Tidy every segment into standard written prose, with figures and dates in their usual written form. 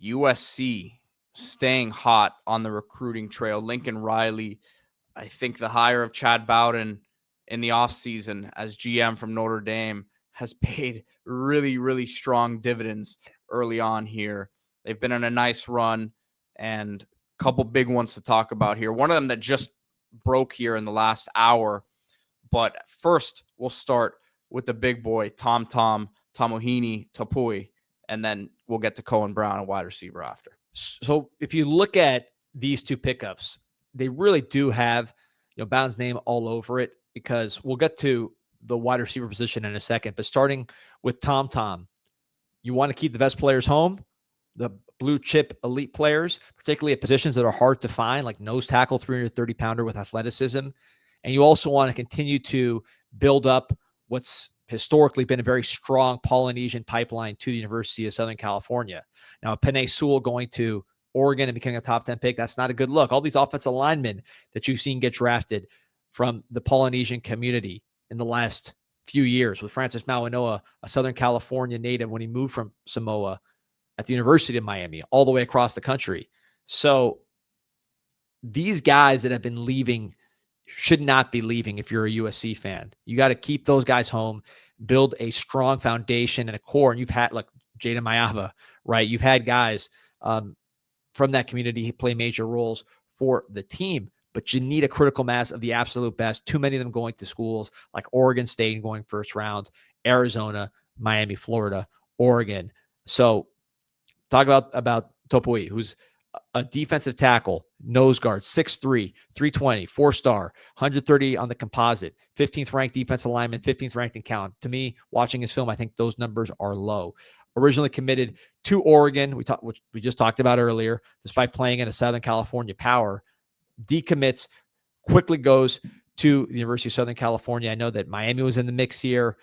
USC staying hot on the recruiting trail. Lincoln Riley, I think the hire of Chad Bowden in the offseason as GM from Notre Dame has paid really, really strong dividends early on here. They've been on a nice run, and a couple big ones to talk about here. One of them that just broke here in the last hour. But first, we'll start with the big boy, Tomuhini, Topui, and then we'll get to Cohen Brown, a wide receiver, after. So if you look at these two pickups, they really do have Bowden's name all over it, because we'll get to the wide receiver position in a second. But starting with Tom, you want to keep the best players home, the blue chip elite players, particularly at positions that are hard to find, like nose tackle, 330-pounder with athleticism. And you also want to continue to build up what's historically been a very strong Polynesian pipeline to the University of Southern California. Now, Penei Sewell going to Oregon and becoming a top 10 pick, that's not a good look. All these offensive linemen that you've seen get drafted from the Polynesian community in the last few years, with Francis Mauanoa, a Southern California native when he moved from Samoa at the University of Miami, all the way across the country. So these guys that have been leaving should not be leaving if you're a USC fan. You got to keep those guys home, build a strong foundation and a core. And you've had, like, Jaden Mayava, right? You've had guys from that community play major roles for the team, but you need a critical mass of the absolute best. Too many of them going to schools like Oregon State and going first round, Arizona, Miami, Florida, Oregon. So talk about Topui, who's a defensive tackle, nose guard, 6'3", 320, 4-star, 130 on the composite, 15th ranked defensive lineman, 15th ranked in count. To me, watching his film, I think those numbers are low. Originally committed to Oregon, which we just talked about earlier, despite playing in a Southern California power, decommits, quickly goes to the University of Southern California. I know that Miami was in the mix here.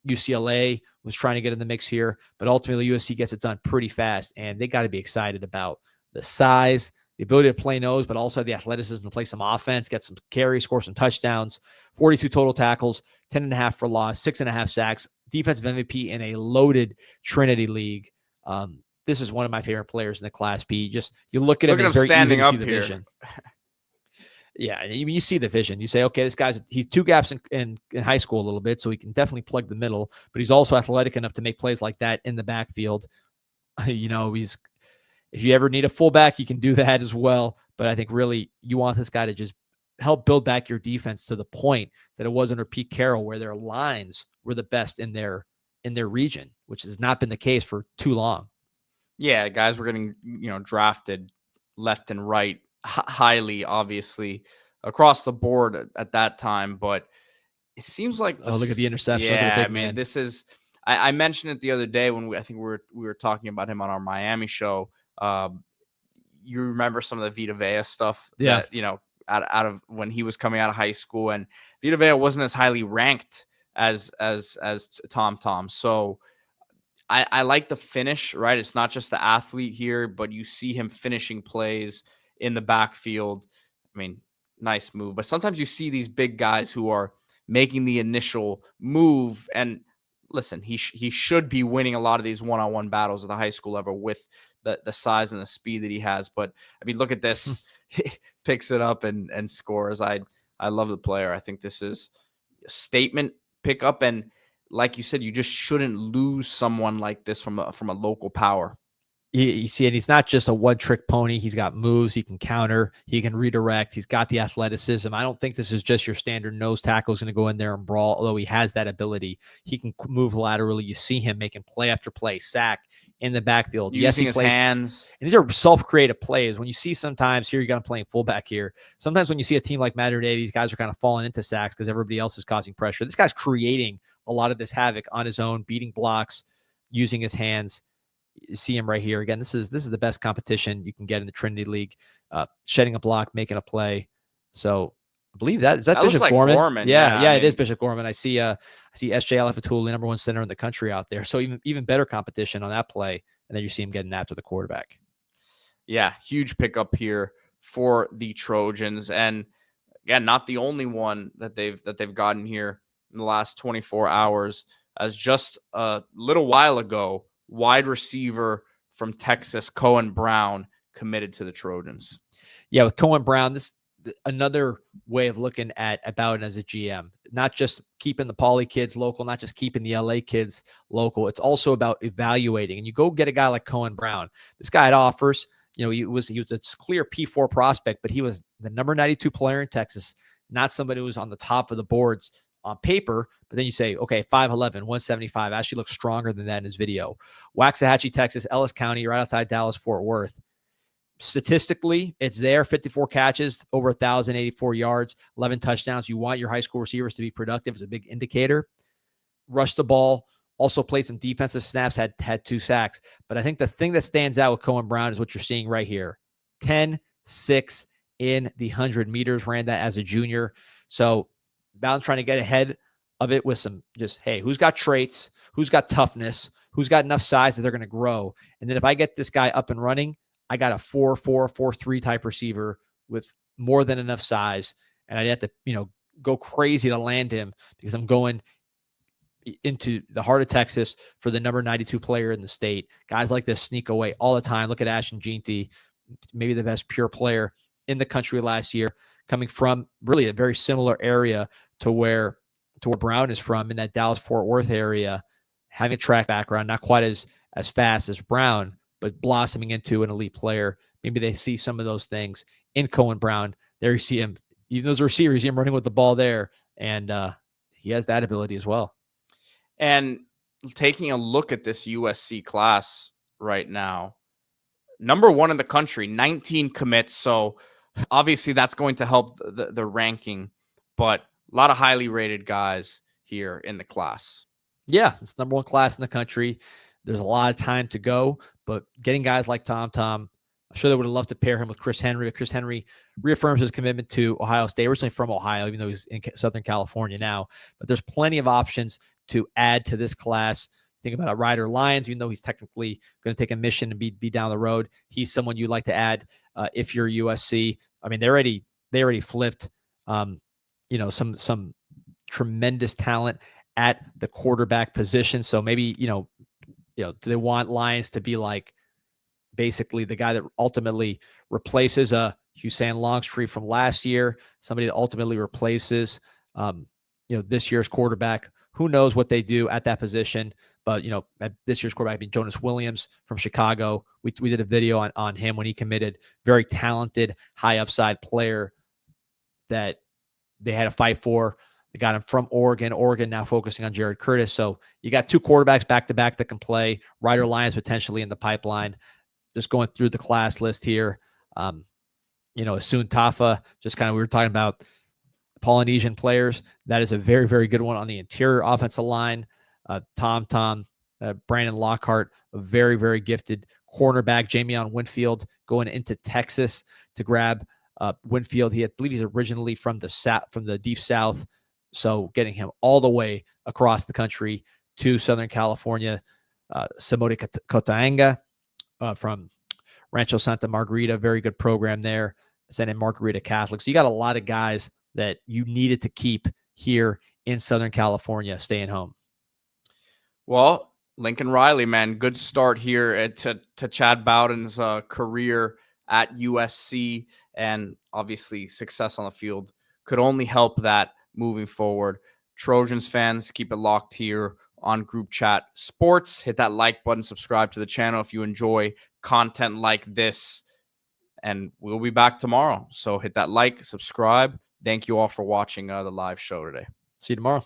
UCLA was trying to get in the mix here, but ultimately USC gets it done pretty fast, and they got to be excited about the size, the ability to play nose, but also the athleticism to play some offense, get some carries, score some touchdowns, 42 total tackles, 10.5 for loss, 6.5 sacks, defensive MVP in a loaded Trinity League. This is one of my favorite players in the Class B. Just, you look at him, it's very easy to see the vision. Yeah, you see the vision. You say, okay, this guy's, he's two gaps in high school a little bit, so he can definitely plug the middle, but he's also athletic enough to make plays like that in the backfield. If you ever need a fullback, you can do that as well. But I think really you want this guy to just help build back your defense to the point that it was under Pete Carroll, where their lines were the best in their region, which has not been the case for too long. Yeah, guys were getting drafted left and right, highly, obviously, across the board at that time. But it seems like look at the interception. Yeah, look at the big man. This is. I mentioned it the other day when I think we were talking about him on our Miami show. You remember some of the Vita Vea stuff? Yeah. That, out of when he was coming out of high school, and Vita Vea wasn't as highly ranked as Tom. So I like the finish, right? It's not just the athlete here, but you see him finishing plays in the backfield. I mean, nice move. But sometimes you see these big guys who are making the initial move. And listen, he should be winning a lot of these one-on-one battles at the high school level with the size and the speed that he has. But, I mean, look at this. He picks it up and scores. I love the player. I think this is a statement pickup. And like you said, you just shouldn't lose someone like this from a local power. You see, and he's not just a one-trick pony. He's got moves. He can counter. He can redirect. He's got the athleticism. I don't think this is just your standard nose tackle who's going to go in there and brawl, although he has that ability. He can move laterally. You see him making play after play, sack in the backfield. Using his hands. And these are self-created plays. When you see sometimes, here you're going to play fullback here. Sometimes when you see a team like Mater Dei, these guys are kind of falling into sacks because everybody else is causing pressure. This guy's creating a lot of this havoc on his own, beating blocks, using his hands. You see him right here. Again, this is the best competition you can get in the Trinity League. Shedding a block, making a play. So I believe that Bishop looks like Gorman? Yeah, I mean, it is Bishop Gorman. I see SJ Alafatuli, number one center in the country out there. So even better competition on that play. And then you see him getting after the quarterback. Yeah, huge pickup here for the Trojans. And again, not the only one that they've gotten here in the last 24 hours. As just a little while ago, wide receiver from Texas, Kohen Brown, committed to the Trojans. Yeah, with Kohen Brown, this another way of looking at Bowden as a GM. Not just keeping the Poly kids local, not just keeping the LA kids local. It's also about evaluating. And you go get a guy like Kohen Brown. This guy had offers. He was a clear P4 prospect, but he was the number 92 player in Texas, not somebody who was on the top of the boards on paper. But then you say, okay, 5'11", 175, actually looks stronger than that in his video. Waxahachie, Texas, Ellis County, right outside Dallas, Fort Worth. Statistically, it's there. 54 catches, over 1,084 yards, 11 touchdowns. You want your high school receivers to be productive. It's a big indicator. Rush the ball. Also played some defensive snaps, had 2 sacks. But I think the thing that stands out with Kohen Brown is what you're seeing right here. 10-6 in the 100 meters, ran that as a junior. So Bowden's trying to get ahead of it with some just, hey, who's got traits? Who's got toughness? Who's got enough size that they're going to grow? And then if I get this guy up and running, I got a 4-4, 4-3 type receiver with more than enough size. And I'd have to, go crazy to land him because I'm going into the heart of Texas for the number 92 player in the state. Guys like this sneak away all the time. Look at Ashton Jeanty, maybe the best pure player in the country last year, coming from really a very similar area to where Brown is from, in that Dallas-Fort Worth area, having a track background, not quite as fast as Brown, but blossoming into an elite player. Maybe they see some of those things in Kohen Brown. There you see him, even those receivers, you see him running with the ball there, and he has that ability as well. And taking a look at this USC class right now, number 1 in the country, 19 commits. So obviously that's going to help the ranking, but a lot of highly rated guys here in the class. Yeah, it's number 1 class in the country. There's a lot of time to go, but getting guys like Tom, I'm sure they would have loved to pair him with Chris Henry. Chris Henry reaffirms his commitment to Ohio State, originally from Ohio, even though he's in Southern California now. But there's plenty of options to add to this class. Think about Ryder Lyons, even though he's technically going to take a mission and be down the road. He's someone you'd like to add if you're USC. I mean, they already flipped, some tremendous talent at the quarterback position. So maybe, do they want Lyons to be like basically the guy that ultimately replaces Hussein Longstreet from last year, somebody that ultimately replaces, this year's quarterback? Who knows what they do at that position? But, at this year's quarterback, Jonas Williams from Chicago. We did a video on him when he committed. Very talented, high upside player that they had to fight for. They got him from Oregon. Oregon now focusing on Jared Curtis. So you got 2 quarterbacks back-to-back that can play. Ryder Lyons potentially in the pipeline. Just going through the class list here. Asun Tafa, just kind of, we were talking about Polynesian players. That is a very, very good one on the interior offensive line. Brandon Lockhart, a very, very gifted cornerback. Jamion Winfield going into Texas to grab Winfield. I believe he's originally from the deep South. So getting him all the way across the country to Southern California. Samodi Kotaanga from Rancho Santa Margarita, very good program there. Santa Margarita Catholic. So you got a lot of guys that you needed to keep here in Southern California, staying home. Well, Lincoln Riley, man, good start here to Chad Bowden's career at USC, and obviously success on the field could only help that moving forward. Trojans fans, keep it locked here on Group Chat Sports. Hit that like button, subscribe to the channel if you enjoy content like this, and we'll be back tomorrow. So hit that like, subscribe. Thank you all for watching the live show today. See you tomorrow.